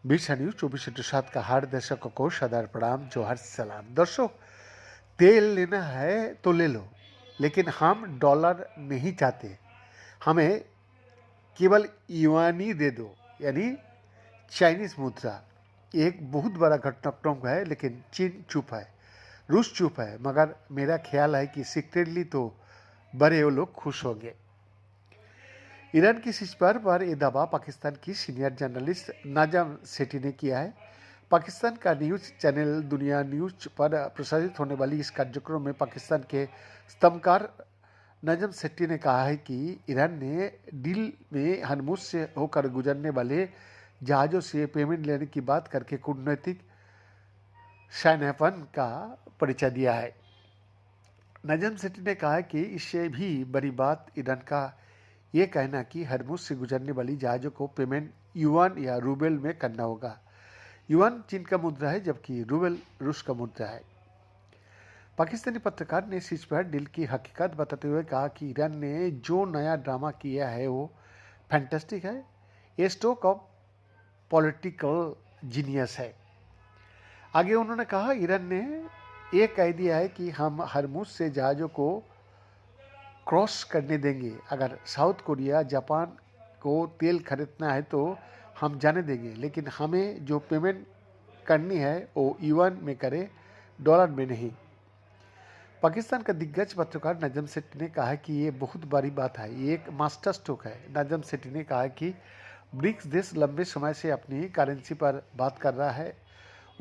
Birsa news 24/7 का हर दर्शकों को सदार प्रणाम जोहर सलाम। दर्शक, तेल लेना है तो ले लो, लेकिन हम डॉलर नहीं चाहते। हमें केवल युआनी दे दो, यानी चाइनीज मुद्रा। एक बहुत बड़ा घटनाक्रम है, लेकिन चीन चुप है, रूस चुप है। मगर मेरा ख्याल है कि सीक्रेटली तो बड़े वो लोग खुश होंगे। ईरान की शीर्ष पर यह दावा पाकिस्तान की सीनियर जर्नलिस्ट नाजम सेठी ने किया है। पाकिस्तान का न्यूज़ चैनल दुनिया न्यूज पर प्रसारित होने वाली इस कार्यक्रम में पाकिस्तान के स्तंभकार नाजम सेठी ने कहा है कि ईरान ने डील में हरमुज से होकर गुजरने वाले जहाज़ों से पेमेंट लेने की बात करके कूटनैतिक शायनापन का परिचय दिया है। नाजम सेठी ने कहा कि इससे भी बड़ी बात ईरान का ये कहना कि हरमुज से गुजरने वाली जहाज़ों को पेमेंट युआन या रूबल में करना होगा। युआन चीन का मुद्रा है, जबकि रूबल रूस का मुद्रा है। पाकिस्तानी पत्रकार ने शीर्ष पर डील की हकीकत बताते हुए कहा कि ईरान ने जो नया ड्रामा किया है वो फैंटास्टिक है। ये स्ट्रोक ऑफ पॉलिटिकल जीनियस है। आगे उन्होंने कहा, ईरान ने ये कह दिया है कि हम हरमुज से जहाज़ों को क्रॉस करने देंगे। अगर साउथ कोरिया जापान को तेल खरीदना है तो हम जाने देंगे, लेकिन हमें जो पेमेंट करनी है वो युआन में करें, डॉलर में नहीं। पाकिस्तान का दिग्गज पत्रकार नाजम सेठी ने कहा कि ये बहुत बड़ी बात है, ये एक मास्टर स्ट्रोक है। नाजम सेठी ने कहा कि ब्रिक्स देश लंबे समय से अपनी करेंसी पर बात कर रहा है।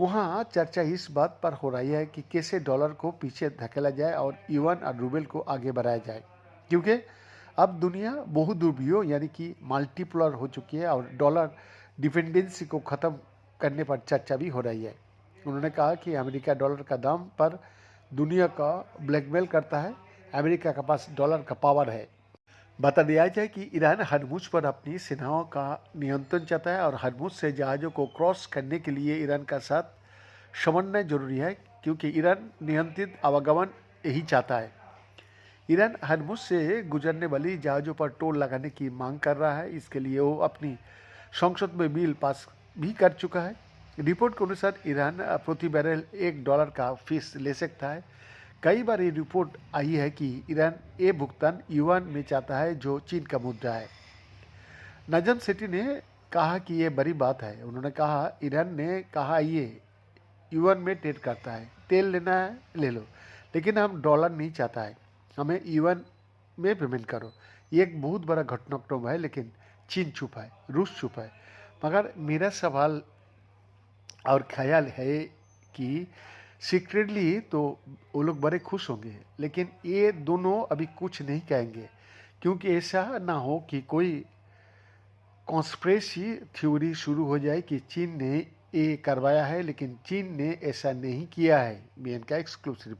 वहाँ चर्चा इस बात पर हो रही है कि कैसे डॉलर को पीछे धकेला जाए और युआन और रूबल को आगे बढ़ाया जाए, क्योंकि अब दुनिया बहुध्रुवीय यानी कि मल्टीपोलर हो चुकी है और डॉलर डिपेंडेंसी को ख़त्म करने पर चर्चा भी हो रही है। उन्होंने कहा कि अमेरिका डॉलर का दाम पर दुनिया का ब्लैकमेल करता है। अमेरिका के पास डॉलर का पावर है। बता दिया जाए कि ईरान हरमुज पर अपनी सेनाओं का नियंत्रण चाहता है और हरमुज से जहाज़ों को क्रॉस करने के लिए ईरान का साथ समन्वय जरूरी है, क्योंकि ईरान नियंत्रित आवागमन यही चाहता है। ईरान हरमुज से गुजरने वाली जहाज़ों पर टोल लगाने की मांग कर रहा है। इसके लिए वो अपनी संसद में बिल पास भी कर चुका है। रिपोर्ट के अनुसार ईरान प्रति बैरल $1 का फीस ले सकता है। कई बार ये रिपोर्ट आई है कि ईरान ये भुगतान युआन में चाहता है, जो चीन का मुद्रा है। नाजम सेठी ने कहा कि ये बड़ी बात है। उन्होंने कहा, ईरान ने कहा ये युआन में ट्रेड करता है, तेल लेना है ले लो, लेकिन हम डॉलर नहीं चाहता है, हमें युआन में पेमेंट करो। ये एक बहुत बड़ा घटनाक्रम है, लेकिन चीन चुप है, रूस चुप है। मगर मेरा सवाल और ख्याल है कि सीक्रेटली तो वो लोग बड़े खुश होंगे, लेकिन ये दोनों अभी कुछ नहीं कहेंगे, क्योंकि ऐसा ना हो कि कोई कॉन्स्पिरेसी थ्योरी शुरू हो जाए कि चीन ने ये करवाया है, लेकिन चीन ने ऐसा नहीं किया है। बीएन का एक्सक्लूसिव रिपोर्ट।